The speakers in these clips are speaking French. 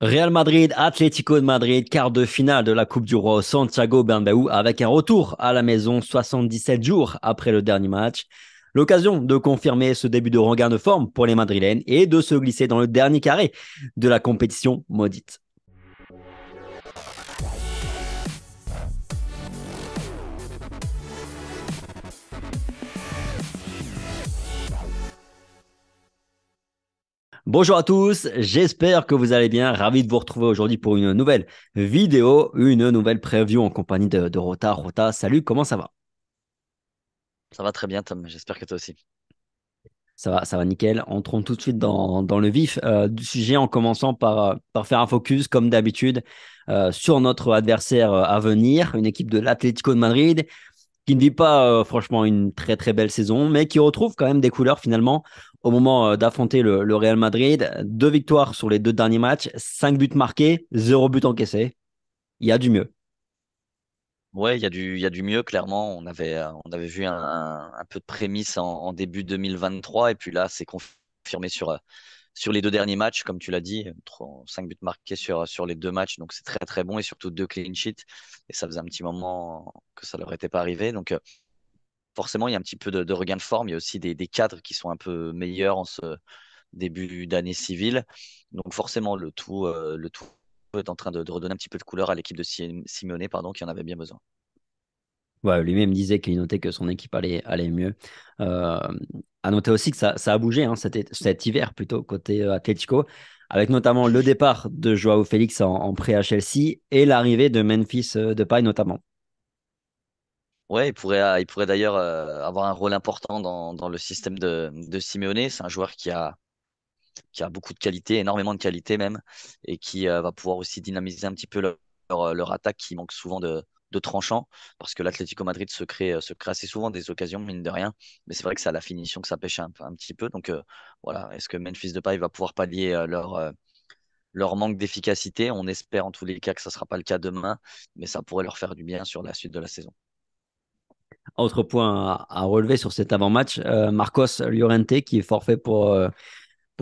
Real Madrid, Atlético de Madrid, quart de finale de la Coupe du Roi au Santiago Bernabéu avec un retour à la maison 77 jours après le dernier match. L'occasion de confirmer ce début de regain de forme pour les Madrilènes et de se glisser dans le dernier carré de la compétition maudite. Bonjour à tous, j'espère que vous allez bien. Ravi de vous retrouver aujourd'hui pour une nouvelle vidéo, une nouvelle preview en compagnie de Rota. Rota, salut, comment ça va? Ça va très bien, Tom. J'espère que toi aussi. Ça va nickel. Entrons tout de suite dans le vif du sujet en commençant par faire un focus, comme d'habitude, sur notre adversaire à venir, une équipe de l'Atlético de Madrid qui ne vit pas franchement une très très belle saison, mais qui retrouve quand même des couleurs finalement au moment d'affronter le Real Madrid. Deux victoires sur les deux derniers matchs, cinq buts marqués, zéro but encaissé. Il y a du mieux. Ouais, il y a du mieux, clairement. On avait vu un peu de prémisse en début 2023, et puis là, c'est confirmé sur les deux derniers matchs, comme tu l'as dit. 5 buts marqués sur les deux matchs, donc c'est très très bon, et surtout deux clean sheets. Et ça faisait un petit moment que ça leur était pas arrivé. Donc forcément, il y a un petit peu de regain de forme. Il y a aussi des cadres qui sont un peu meilleurs en ce début d'année civile. Donc forcément, le tout est en train de redonner un petit peu de couleur à l'équipe de Simeone, pardon, qui en avait bien besoin. Ouais, lui-même disait qu'il notait que son équipe allait mieux. Euh, à noter aussi que ça a bougé hein, cet hiver plutôt côté Atlético, avec notamment le départ de Joao Félix en prêt à Chelsea et l'arrivée de Memphis Depay notamment. Ouais, il pourrait d'ailleurs avoir un rôle important dans le système de Simeone. C'est un joueur qui a beaucoup de qualité, énormément de qualité même, et qui va pouvoir aussi dynamiser un petit peu leur attaque qui manque souvent de tranchant, parce que l'Atlético Madrid se crée assez souvent des occasions, mine de rien, mais c'est vrai que c'est à la finition que ça pêche un petit peu. Donc voilà, est-ce que Memphis Depay va pouvoir pallier leur manque d'efficacité? On espère en tous les cas que ça ne sera pas le cas demain, mais ça pourrait leur faire du bien sur la suite de la saison. Autre point à relever sur cet avant-match, Marcos Llorente qui est forfait pour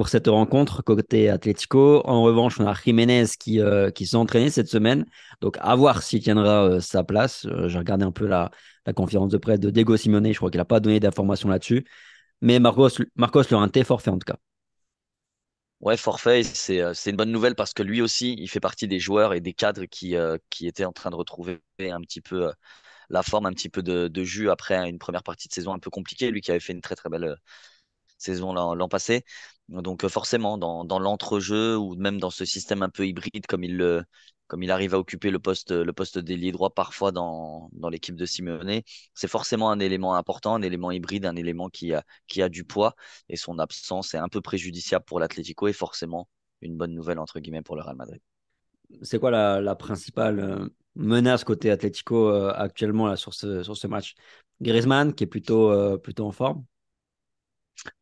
cette rencontre côté Atlético. En revanche, on a Jiménez qui s'est entraîné cette semaine. Donc, à voir s'il tiendra sa place. J'ai regardé un peu la conférence de presse de Diego Simeone. Je crois qu'il n'a pas donné d'informations là-dessus. Mais Marcos Llorente, forfait en tout cas. Ouais, forfait, c'est une bonne nouvelle parce que lui aussi, il fait partie des joueurs et des cadres qui étaient en train de retrouver un petit peu la forme, un petit peu de jus après une première partie de saison un peu compliquée. Lui qui avait fait une très très belle saison l'an passé. Donc forcément, dans l'entrejeu ou même dans ce système un peu hybride comme il arrive à occuper le poste d'ailier droit parfois dans l'équipe de Simeone, c'est forcément un élément important, un élément hybride, un élément qui a du poids, et son absence est un peu préjudiciable pour l'Atlético et forcément une bonne nouvelle entre guillemets pour le Real Madrid. C'est quoi la principale menace côté Atlético actuellement là, sur ce match? Griezmann qui est plutôt en forme.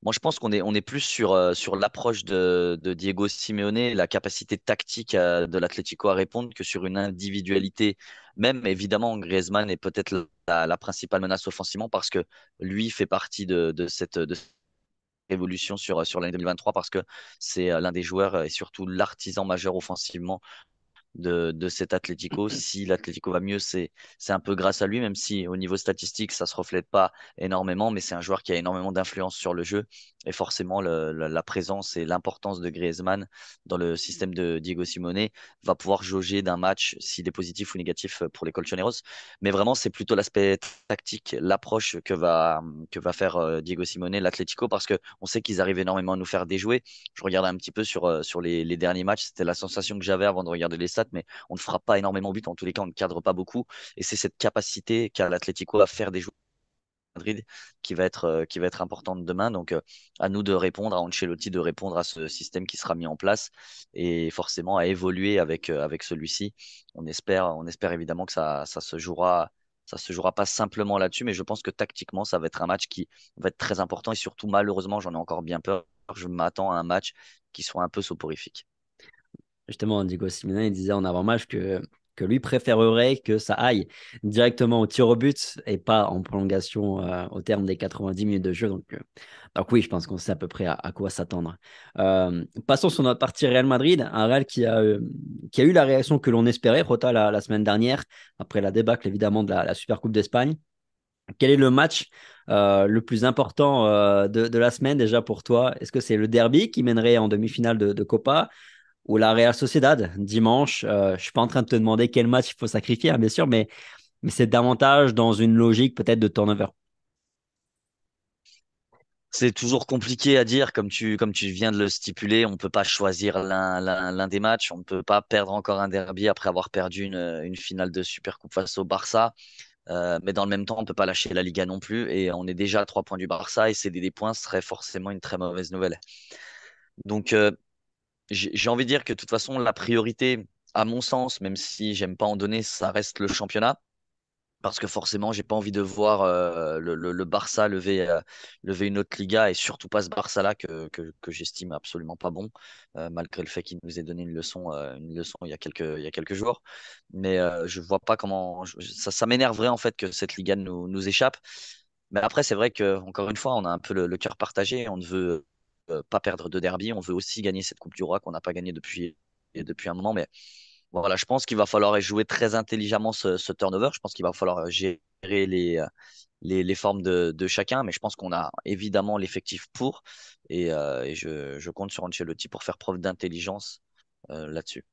Moi, je pense on est plus sur l'approche de Diego Simeone, la capacité tactique de l'Atlético à répondre que sur une individualité. Même, évidemment, Griezmann est peut-être la principale menace offensivement parce que lui fait partie de cette révolution sur l'année 2023 parce que c'est l'un des joueurs et surtout l'artisan majeur offensivement de cet Atlético. Si l'Atlético va mieux, c'est un peu grâce à lui, même si au niveau statistique, ça se reflète pas énormément, mais c'est un joueur qui a énormément d'influence sur le jeu. Et forcément, la présence et l'importance de Griezmann dans le système de Diego Simeone va pouvoir jauger d'un match s'il est positif ou négatif pour les Colchoneros. Mais vraiment, c'est plutôt l'aspect tactique, l'approche que va faire Diego Simeone, l'Atlético, parce que on sait qu'ils arrivent énormément à nous faire déjouer. Je regardais un petit peu sur les derniers matchs. C'était la sensation que j'avais avant de regarder les stats, mais on ne fera pas énormément de buts. En tous les cas, on ne cadre pas beaucoup. Et c'est cette capacité qu'a l'Atlético à faire des joueurs à Madrid qui va être importante demain. Donc, à nous de répondre, à Ancelotti de répondre à ce système qui sera mis en place et forcément à évoluer avec celui-ci. On espère évidemment que ça se jouera. Ça se jouera pas simplement là-dessus, mais je pense que tactiquement, ça va être un match qui va être très important et surtout, malheureusement, j'en ai encore bien peur. Je m'attends à un match qui soit un peu soporifique. Justement, Diego Simeone il disait en avant-match que que lui préférerait que ça aille directement au tir au but et pas en prolongation au terme des 90 minutes de jeu. Donc oui, je pense qu'on sait à peu près à quoi s'attendre. Passons sur notre partie Real Madrid, un Real qui a eu la réaction que l'on espérait, Rota, la semaine dernière, après la débâcle évidemment de la Super Coupe d'Espagne. Quel est le match le plus important de la semaine déjà pour toi? Est-ce que c'est le derby qui mènerait en demi-finale de Copa ou la Real Sociedad dimanche? Je ne suis pas en train de te demander quel match il faut sacrifier, hein, bien sûr, mais c'est davantage dans une logique peut-être de turnover. C'est toujours compliqué à dire, comme tu viens de le stipuler, on peut pas choisir l'un des matchs, on ne peut pas perdre encore un derby après avoir perdu une finale de Supercoupe face au Barça. Mais dans le même temps, on peut pas lâcher la Liga non plus, et on est déjà à 3 points du Barça, et céder des points serait forcément une très mauvaise nouvelle. Donc, j'ai envie de dire que de toute façon, la priorité, à mon sens, même si j'aime pas en donner, ça reste le championnat. Parce que forcément, j'ai pas envie de voir le Barça lever une autre Liga, et surtout pas ce Barça-là que j'estime absolument pas bon, malgré le fait qu'il nous ait donné une leçon il y a quelques jours. Mais je vois pas comment ça m'énerverait en fait que cette Liga nous échappe. Mais après, c'est vrai que encore une fois, on a un peu le cœur partagé. On ne veut pas perdre de derby. On veut aussi gagner cette Coupe du Roi qu'on n'a pas gagnée depuis un moment. Mais voilà, je pense qu'il va falloir jouer très intelligemment ce turnover. Je pense qu'il va falloir gérer les formes de chacun, mais je pense qu'on a évidemment l'effectif pour, et je compte sur Ancelotti pour faire preuve d'intelligence là-dessus.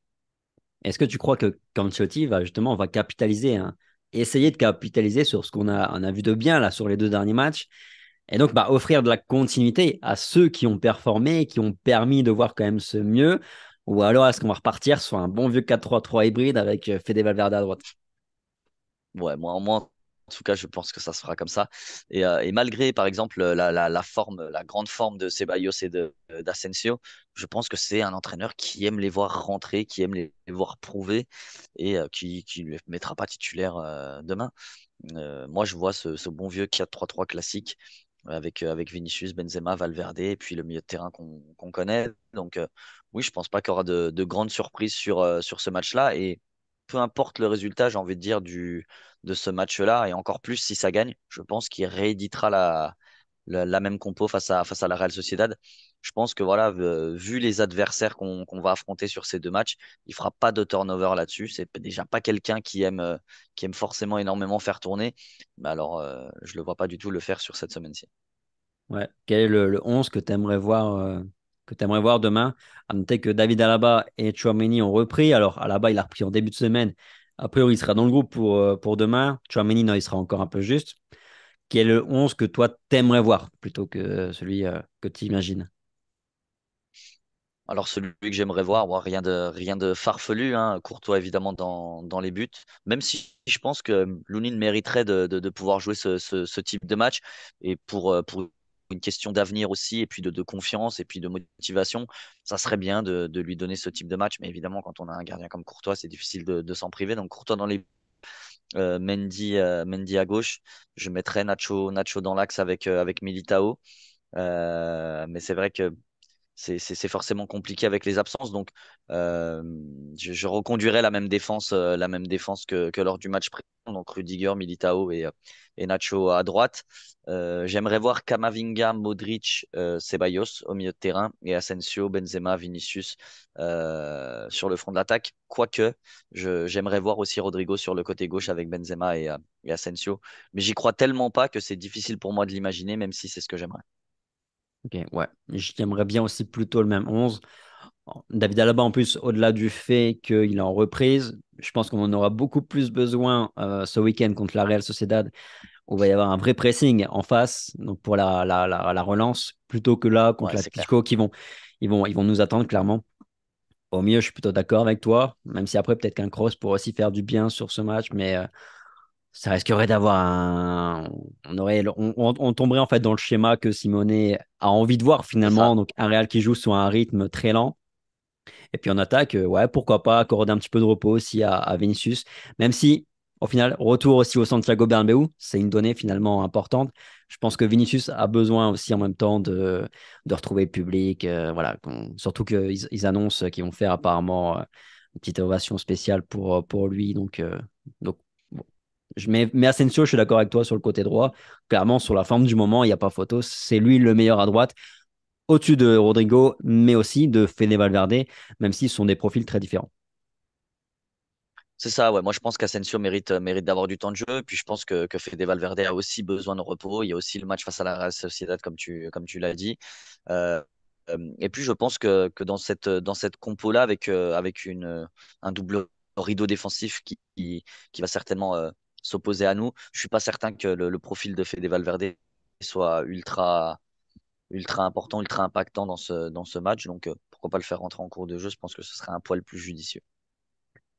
Est-ce que tu crois que Ancelotti va capitaliser, hein, essayer de capitaliser sur ce on a vu de bien là sur les deux derniers matchs et donc offrir de la continuité à ceux qui ont performé, qui ont permis de voir quand même ce mieux, ou alors est-ce qu'on va repartir sur un bon vieux 4-3-3 hybride avec Fede Valverde à droite? Ouais, moi, en tout cas, je pense que ça sera comme ça. Et malgré, par exemple, la grande forme de Ceballos et d'Asensio, je pense que c'est un entraîneur qui aime les voir rentrer, qui aime les voir prouver, et qui ne les mettra pas titulaires demain. Moi, je vois ce bon vieux 4-3-3 classique avec Vinicius, Benzema, Valverde, et puis le milieu de terrain qu'on connaît. Donc, oui, je pense pas qu'il y aura de grandes surprises sur ce match-là. Et peu importe le résultat, j'ai envie de dire, de ce match-là, et encore plus si ça gagne, je pense qu'il rééditera la même compo face à la Real Sociedad. Je pense que voilà, vu les adversaires qu'on va affronter sur ces deux matchs, il fera pas de turnover là-dessus. C'est déjà pas quelqu'un qui aime forcément énormément faire tourner. Mais alors, je le vois pas du tout le faire sur cette semaine-ci. Ouais. Quel est le 11 que tu voir demain? À noter que David Alaba et Tchouaméni ont repris. Alors, Alaba, il a repris en début de semaine. A priori, il sera dans le groupe pour demain. Tchouaméni, non, il sera encore un peu juste. Quel est le 11 que toi, t'aimerais voir plutôt que celui que tu imagines? Alors celui que j'aimerais voir, bon, rien de farfelu, hein. Courtois évidemment dans les buts, même si je pense que Lounine mériterait de pouvoir jouer ce type de match, et pour une question d'avenir aussi, et puis de confiance, et puis de motivation, ça serait bien de lui donner ce type de match. Mais évidemment, quand on a un gardien comme Courtois, c'est difficile de s'en priver. Donc Courtois dans les Mendy à gauche, je mettrais Nacho dans l'axe avec Militao. Mais c'est vrai que c'est forcément compliqué avec les absences. Donc, euh, je reconduirais la même défense que lors du match précédent. Donc, Rudiger, Militao et Nacho à droite. J'aimerais voir Camavinga, Modric, Ceballos au milieu de terrain, et Asensio, Benzema, Vinicius sur le front de l'attaque. Quoique, j'aimerais voir aussi Rodrigo sur le côté gauche avec Benzema et Asensio. Mais j'y crois tellement pas que c'est difficile pour moi de l'imaginer, même si c'est ce que j'aimerais. Ok, ouais. J'aimerais bien aussi plutôt le même 11. David Alaba, en plus, au-delà du fait qu'il est en reprise, je pense qu'on en aura beaucoup plus besoin ce week-end contre la Real Sociedad, où il va y avoir un vrai pressing en face, donc pour la relance, plutôt que là contre Ouais, c'est clair. l'Atlético ils vont nous attendre clairement. Au mieux, je suis plutôt d'accord avec toi, même si après, peut-être qu'un cross pourrait aussi faire du bien sur ce match, mais ça risquerait d'avoir un. On tomberait en fait dans le schéma que Simone a envie de voir C'est ça. finalement, donc un Real qui joue sur un rythme très lent. Et puis en attaque, ouais, pourquoi pas accorder un petit peu de repos aussi à Vinicius, même si au final, retour aussi au Santiago Bernabéu, c'est une donnée finalement importante. Je pense que Vinicius a besoin aussi en même temps de retrouver le public, voilà, surtout qu'ils annoncent qu'ils vont faire apparemment une petite ovation spéciale pour lui. Donc bon. Mais Asensio, je suis d'accord avec toi sur le côté droit. Clairement, sur la forme du moment, il n'y a pas photo. C'est lui le meilleur à droite, au-dessus de Rodrigo, mais aussi de Fede Valverde, même s'ils sont des profils très différents. C'est ça, ouais. Moi, je pense qu'Asensio mérite d'avoir du temps de jeu. Puis je pense que Fede Valverde a aussi besoin de repos. Il y a aussi le match face à la Real Sociedad, comme tu l'as dit. Euh, et puis, je pense que dans cette compo-là, avec un double rideau défensif qui va certainement s'opposer à nous, je suis pas certain que le profil de Fede Valverde soit ultra important, ultra impactant dans ce match. Donc, pourquoi pas le faire rentrer en cours de jeu? Je pense que ce serait un poil plus judicieux.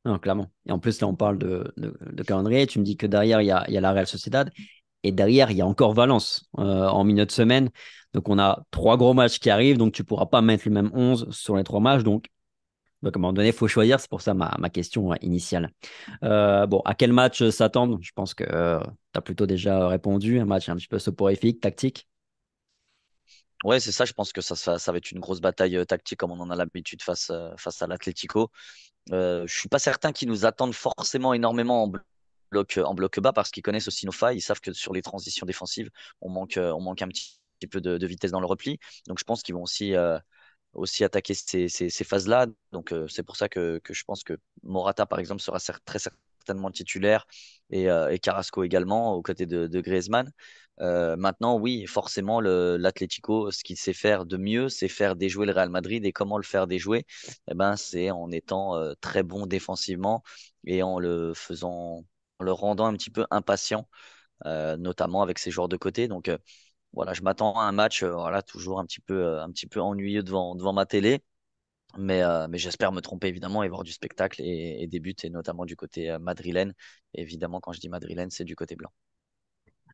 Non, clairement. Et en plus, là, on parle de calendrier. Tu me dis que derrière, il y a la Real Sociedad. Et derrière, il y a encore Valence en milieu de semaine. Donc, on a trois gros matchs qui arrivent. Donc, tu ne pourras pas mettre le même 11 sur les trois matchs. Donc à un moment donné, il faut choisir. C'est pour ça ma question initiale. Bon, à quel match s'attendre? Je pense que tu as plutôt déjà répondu. Un match un petit peu soporifique, tactique. Ouais, c'est ça. Je pense que ça va être une grosse bataille tactique comme on en a l'habitude face à l'Atlético. Je suis pas certain qu'ils nous attendent forcément énormément en bloc bas parce qu'ils connaissent aussi nos failles. Ils savent que sur les transitions défensives, on manque un petit peu de vitesse dans le repli. Donc je pense qu'ils vont aussi attaquer ces phases-là. Donc c'est pour ça que je pense que Morata, par exemple, sera très certainement titulaire et Carrasco également aux côtés de Griezmann. Maintenant, oui, forcément, l'Atlético, ce qu'il sait faire de mieux, c'est faire déjouer le Real Madrid. Et comment le faire déjouer? Eh ben, c'est en étant très bon défensivement et en le rendant un petit peu impatient, notamment avec ses joueurs de côté. Donc, voilà, je m'attends à un match, voilà, toujours un petit peu ennuyeux devant ma télé, mais j'espère me tromper évidemment et voir du spectacle et des buts, et notamment du côté madrilène. Et évidemment, quand je dis madrilène, c'est du côté blanc.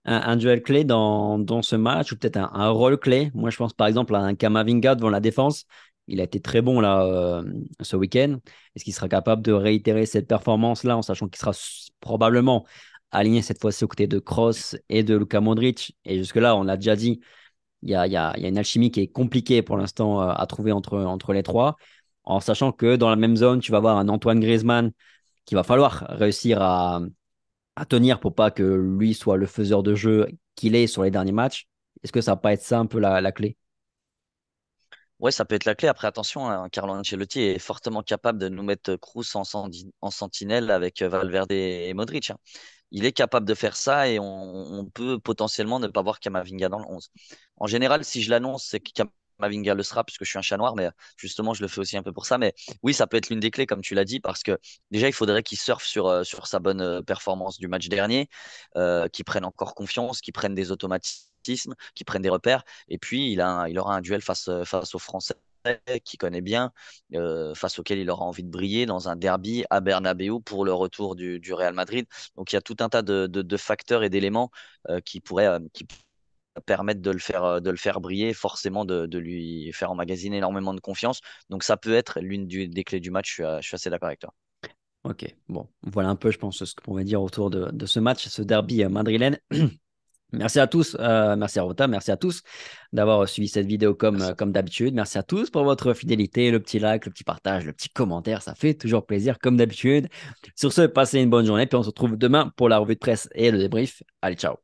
Un duel clé dans ce match ou peut-être un rôle clé. Moi, je pense par exemple à un Kamavinga devant la défense. Il a été très bon là ce week-end. Est-ce qu'il sera capable de réitérer cette performance-là en sachant qu'il sera probablement aligné cette fois-ci aux côtés de Kroos et de Luka Modric? Et jusque-là, on l'a déjà dit, il y a une alchimie qui est compliquée pour l'instant à trouver entre les trois. En sachant que dans la même zone, tu vas avoir un Antoine Griezmann qu'il va falloir réussir à tenir pour pas que lui soit le faiseur de jeu qu'il est sur les derniers matchs. Est-ce que ça va pas être ça un peu la clé? Ouais, ça peut être la clé. Après, attention, hein, Carlo Ancelotti est fortement capable de nous mettre Kroos en sentinelle avec Valverde et Modric, hein. Il est capable de faire ça et on peut potentiellement ne pas voir Kamavinga dans le 11. En général, si je l'annonce, c'est que Kamavinga le sera, puisque je suis un chat noir, mais justement, je le fais aussi un peu pour ça. Mais oui, ça peut être l'une des clés, comme tu l'as dit, parce que déjà, il faudrait qu'il surfe sur sa bonne performance du match dernier, qu'il prenne encore confiance, qu'il prenne des automatismes, qu'il prenne des repères. Et puis, il aura un duel face aux Français qu'il connaît bien, face auquel il aura envie de briller dans un derby à Bernabeu pour le retour du Real Madrid. Donc il y a tout un tas de facteurs et d'éléments qui permettent de le faire briller, forcément de lui faire emmagasiner énormément de confiance. Donc ça peut être des clés du match, je suis assez d'accord avec toi. Ok, bon, voilà un peu, je pense, ce qu'on va dire autour de ce match, ce derby madrilène. Merci à tous, merci à Rota, merci à tous d'avoir suivi cette vidéo Merci. comme d'habitude. Merci à tous pour votre fidélité, le petit like, le petit partage, le petit commentaire, ça fait toujours plaisir comme d'habitude. Sur ce, passez une bonne journée, puis on se retrouve demain pour la revue de presse et le débrief. Allez, ciao.